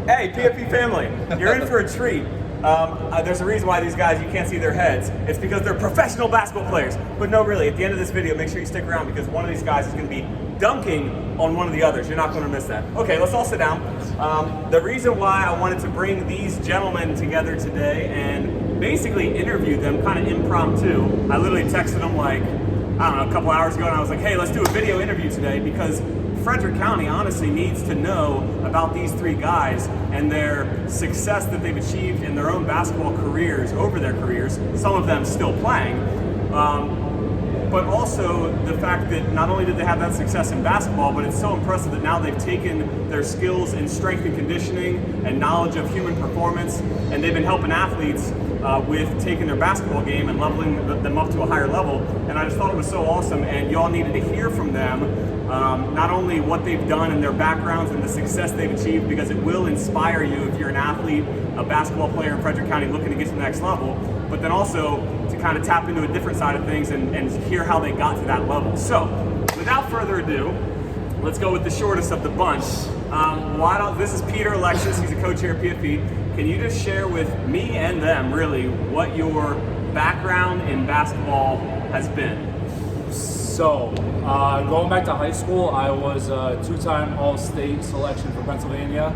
Hey, PFP family, you're in for a treat. There's a reason why these guys, you can't see their heads. It's because they're professional basketball players. But no, really, at the end of this video, make sure you stick around because one of these guys is going to be dunking on one of the others. You're not going to miss that. Okay, let's all sit down. The reason why I wanted to bring these gentlemen together today and basically interview them kind of impromptu, I literally texted them like, I don't know, a couple hours ago, and I was like, hey, let's do a video interview today because Frederick County honestly needs to know about these three guys and their success that they've achieved in their own basketball careers, over their careers, some of them still playing, but also the fact that not only did they have that success in basketball, but it's so impressive that now they've taken their skills in strength and conditioning and knowledge of human performance, and they've been helping athletes with taking their basketball game and leveling them up to a higher level. And I just thought it was so awesome, and y'all needed to hear from them not only what they've done and their backgrounds and the success they've achieved, because it will inspire you if you're an athlete, a basketball player in Frederick County looking to get to the next level, but then also to kind of tap into a different side of things and hear how they got to that level. So, without further ado, let's go with the shortest of the bunch. This is Peter Alexis, he's a coach here at PFP. Can you just share with me and them, really, what your background in basketball has been? So, going back to high school, I was a two-time All-State selection for Pennsylvania.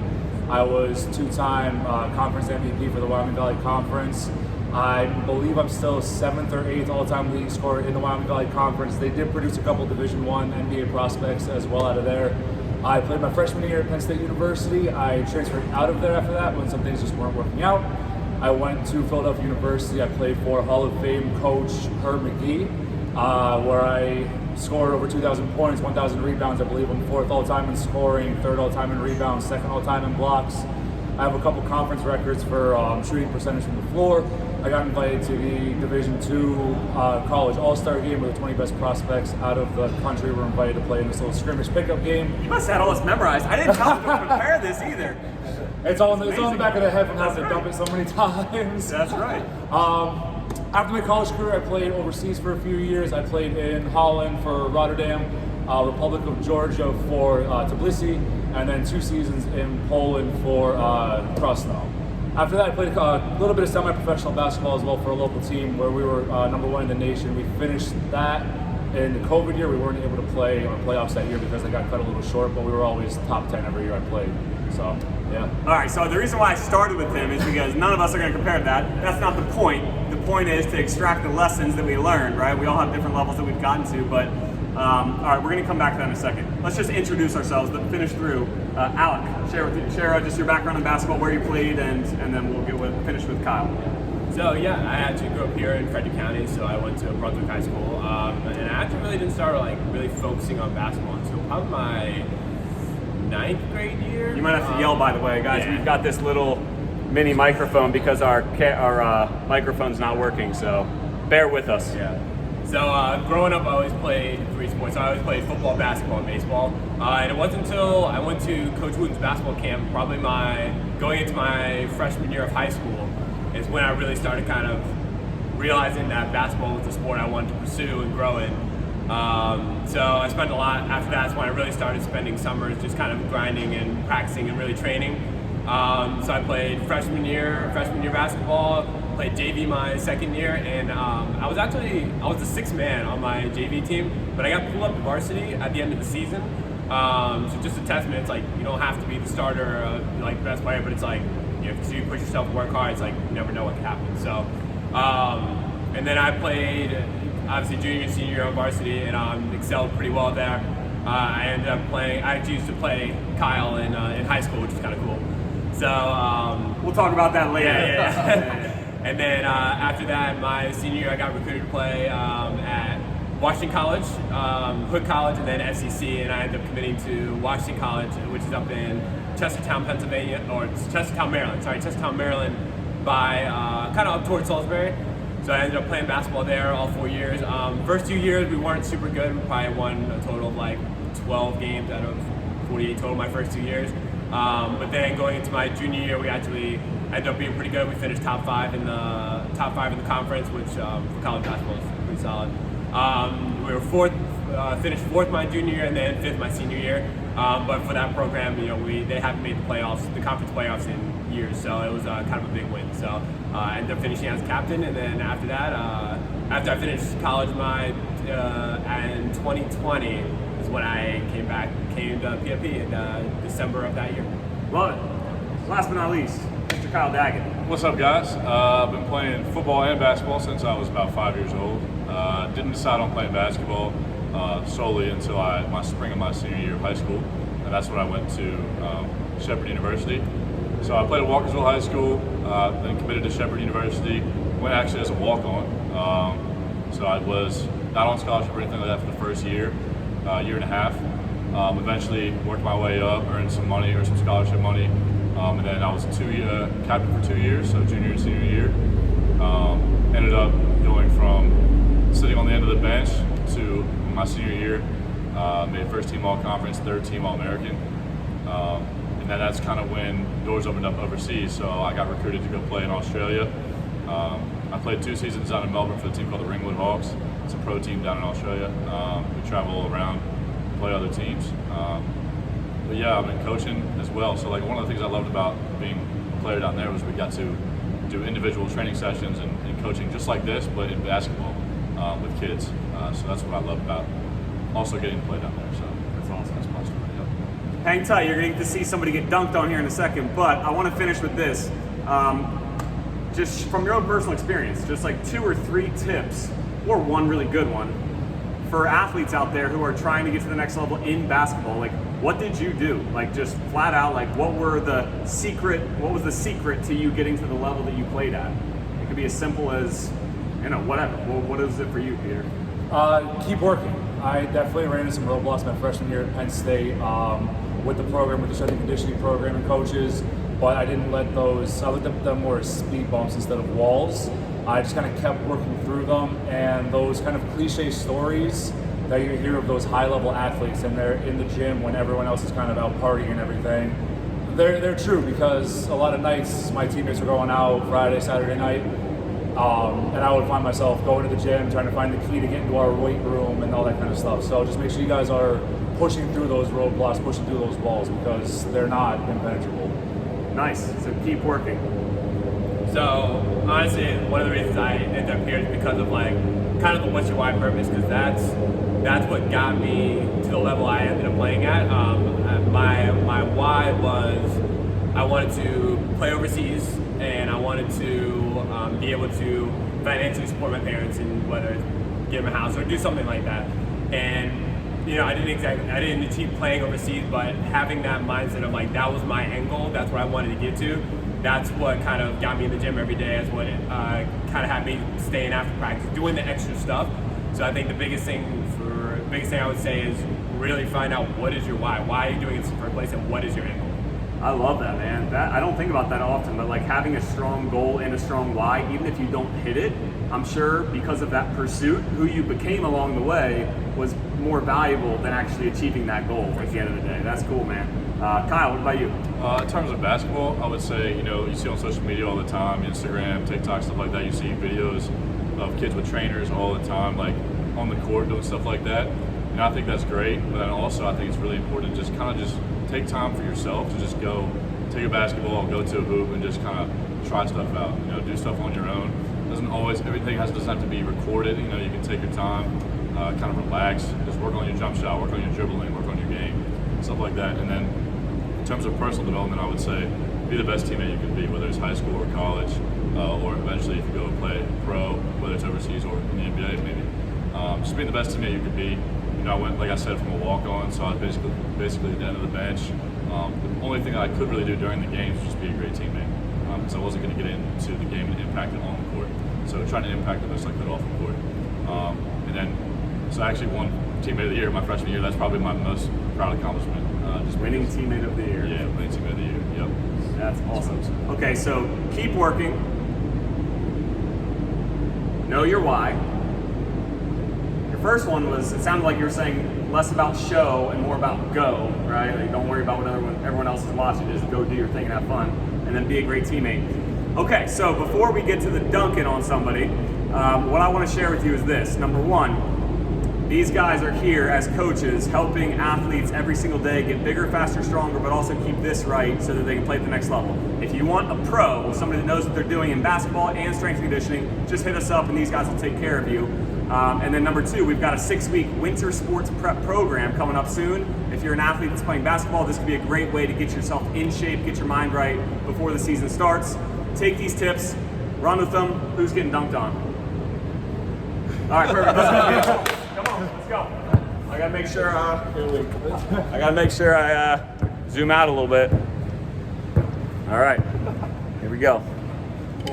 I was two-time conference MVP for the Wyoming Valley Conference. I believe I'm still 7th or 8th all-time leading scorer in the Wyoming Valley Conference. They did produce a couple Division I NBA prospects as well out of there. I played my freshman year at Penn State University. I transferred out of there after that when some things just weren't working out. I went to Philadelphia University. I played for Hall of Fame coach Herb McGee, where I scored over 2,000 points, 1,000 rebounds. I believe I'm 4th all-time in scoring, 3rd all-time in rebounds, 2nd all-time in blocks. I have a couple conference records for shooting percentage from the floor. I got invited to the Division II college all-star game where the 20 best prospects out of the country were invited to play in this little scrimmage pickup game. You must have had all this memorized. I didn't tell them to prepare this either. It's on the back of the head from having to dump it so many times. That's right. After my college career, I played overseas for a few years. I played in Holland for Rotterdam, Republic of Georgia for Tbilisi, and then 2 seasons in Poland for Krosno. After that, I played a little bit of semi-professional basketball as well for a local team where we were #1 in the nation. We finished that in the COVID year. We weren't able to play on playoffs that year because I got cut a little short, but we were always top 10 every year I played. So, yeah. All right, so the reason why I started with him is because none of us are going to compare that. That's not the point. The point is to extract the lessons that we learned, right? We all have different levels that we've gotten to, but all right, we're going to come back to that in a second. Let's just introduce ourselves, but finish through. Alec, share just your background in basketball, where you played, and then we'll finish with Kyle. So yeah, I actually grew up here in Frederick County, so I went to Brunswick High School, and I actually really didn't start really focusing on basketball until probably my 9th grade year. You might have to yell, by the way, guys. Yeah. We've got this little mini microphone because our microphone's not working, so bear with us. Yeah. So growing up, I always played 3 sports. So I always played football, basketball, and baseball. And it wasn't until I went to Coach Wooten's basketball camp, probably going into my freshman year of high school, is when I really started kind of realizing that basketball was the sport I wanted to pursue and grow in. So I spent a lot, after that's when I really started spending summers just kind of grinding and practicing and really training. So I played freshman year basketball, played JV my 2nd year, and I was the 6th man on my JV team, but I got pulled up to varsity at the end of the season. So just a testament, it's like you don't have to be the starter, like best player, but it's like if you push yourself and work hard, it's like you never know what can happen. So, and then I played obviously junior and senior year on varsity, and excelled pretty well there. I ended up playing. I used to play Kyle in high school, which is kind of cool. So We'll talk about that later. yeah. And then after that, my senior year, I got recruited to play at Washington College, Hood College, and then FCC, and I ended up committing to Washington College, which is up in Chestertown, Maryland, by kind of up towards Salisbury. So I ended up playing basketball there all 4 years. First 2 years, we weren't super good. We probably won a total of like 12 games out of 48 total my first 2 years. But then going into my junior year, we actually ended up being pretty good. We finished top five in the conference, which for college basketball is pretty solid. We were finished fourth my junior year, and then 5th my senior year. But for that program, they haven't made the playoffs, the conference playoffs in years, so it was kind of a big win. So I ended up finishing as captain, and then after that, after I finished college, in 2020 is when I came to PFP in December of that year. Love it. Last but not least, Mr. Kyle Daggett. What's up, guys? I've been playing football and basketball since I was about 5 years old. Didn't decide on playing basketball solely until my spring of my senior year of high school, and that's when I went to Shepherd University. So I played at Walkersville High School, then committed to Shepherd University. Went actually as a walk-on. So I was not on scholarship or anything like that for the first year and a half. Eventually worked my way up, earned some money or some scholarship money, and then I was captain for 2 years, so junior and senior year. Ended up going from sitting on the end of the bench to my senior year, made first team all-conference, third team all-American. And then that's kind of when doors opened up overseas, so I got recruited to go play in Australia. I played 2 seasons down in Melbourne for a team called the Ringwood Hawks. It's a pro team down in Australia. We travel all around, play other teams. But yeah, I've been coaching as well. So like one of the things I loved about being a player down there was we got to do individual training sessions and coaching just like this, but in basketball with kids. So that's what I love about also getting to play down there. So That's awesome. that's my story. Yep. Hang tight, you're going to get to see somebody get dunked on here in a second, but I want to finish with this. Just from your own personal experience, just like 2 or 3 tips, or one really good one, for athletes out there who are trying to get to the next level in basketball. Like, what did you do? Like, just flat out, like, what was the secret to you getting to the level that you played at? It could be as simple as, whatever. Well, what is it for you, Peter? Keep working. I definitely ran into some roadblocks my freshman year at Penn State with the program, with the strength and conditioning program and coaches, but I didn't let those, I looked at them more as speed bumps instead of walls. I just kind of kept working through them, and those kind of cliche stories that you hear of those high-level athletes and they're in the gym when everyone else is kind of out partying and everything, they're true, because a lot of nights my teammates were going out Friday, Saturday night, and I would find myself going to the gym, trying to find the key to get into our weight room and all that kind of stuff. So just make sure you guys are pushing through those roadblocks, pushing through those walls, because they're not impenetrable. Nice, so keep working. So honestly, one of the reasons I ended up here is because of like kind of the what's your why purpose, because that's what got me to the level I ended up playing at. My why was I wanted to play overseas, and I wanted to be able to financially support my parents, and whether it's give them a house or do something like that. And I didn't achieve playing overseas, but having that mindset of like that was my end goal, that's what I wanted to get to. That's what kind of got me in the gym every day. That's what kind of had me staying after practice, doing the extra stuff. So I think the biggest thing I would say is really find out what is your why. Why are you doing it in the first place, and what is your end goal? I love that, man. I don't think about that often, but like having a strong goal and a strong why, even if you don't hit it, I'm sure because of that pursuit, who you became along the way was more valuable than actually achieving that goal at the end of the day. That's cool, man. Kyle, what about you? In terms of basketball, I would say, you see on social media all the time, Instagram, TikTok, stuff like that, you see videos of kids with trainers all the time, like on the court doing stuff like that. And I think that's great, but then also I think it's really important to just take time for yourself to just go take a basketball, go to a hoop, and just kind of try stuff out. Do stuff on your own. Everything doesn't have to be recorded. You can take your time, kind of relax, just work on your jump shot, work on your dribbling, work on your game, stuff like that. And then in terms of personal development, I would say be the best teammate you can be, whether it's high school or college, or eventually if you go play pro, whether it's overseas or in the NBA maybe. Just being the best teammate you could be. I went, like I said, from a walk-on, so I was basically at the end of the bench. The only thing I could really do during the games was just be a great teammate, because I wasn't going to get into the game and impact it on the court. So trying to impact it as I could off the court. So I actually won Teammate of the Year my freshman year. That's probably my most proud accomplishment. Just Winning Teammate of the Year. Yeah, winning Teammate of the Year. Yep. That's awesome. Okay, so keep working. Know your why. Your first one was, it sounded like you were saying less about show and more about go, right? Like, don't worry about what everyone else is watching. Just go do your thing and have fun. And then be a great teammate. Okay, so before we get to the dunking on somebody, what I want to share with you is this. Number one, These guys are here as coaches, helping athletes every single day get bigger, faster, stronger, but also keep this right so that they can play at the next level. If you want a pro, somebody that knows what they're doing in basketball and strength and conditioning, just hit us up and these guys will take care of you. And then number 2, we've got a 6-week winter sports prep program coming up soon. If you're an athlete that's playing basketball, this could be a great way to get yourself in shape, get your mind right before the season starts. Take these tips, run with them. Who's getting dunked on? All right, perfect. Let's go. Come on, let's go. I gotta make sure I zoom out a little bit. All right, here we go. I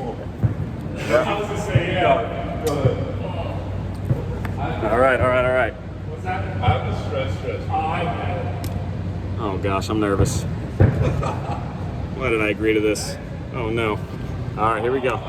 was gonna say, yeah. Go ahead. All right. What's happening? I'm just stressed. Oh gosh, I'm nervous. Why did I agree to this? Oh no. All right, here we go.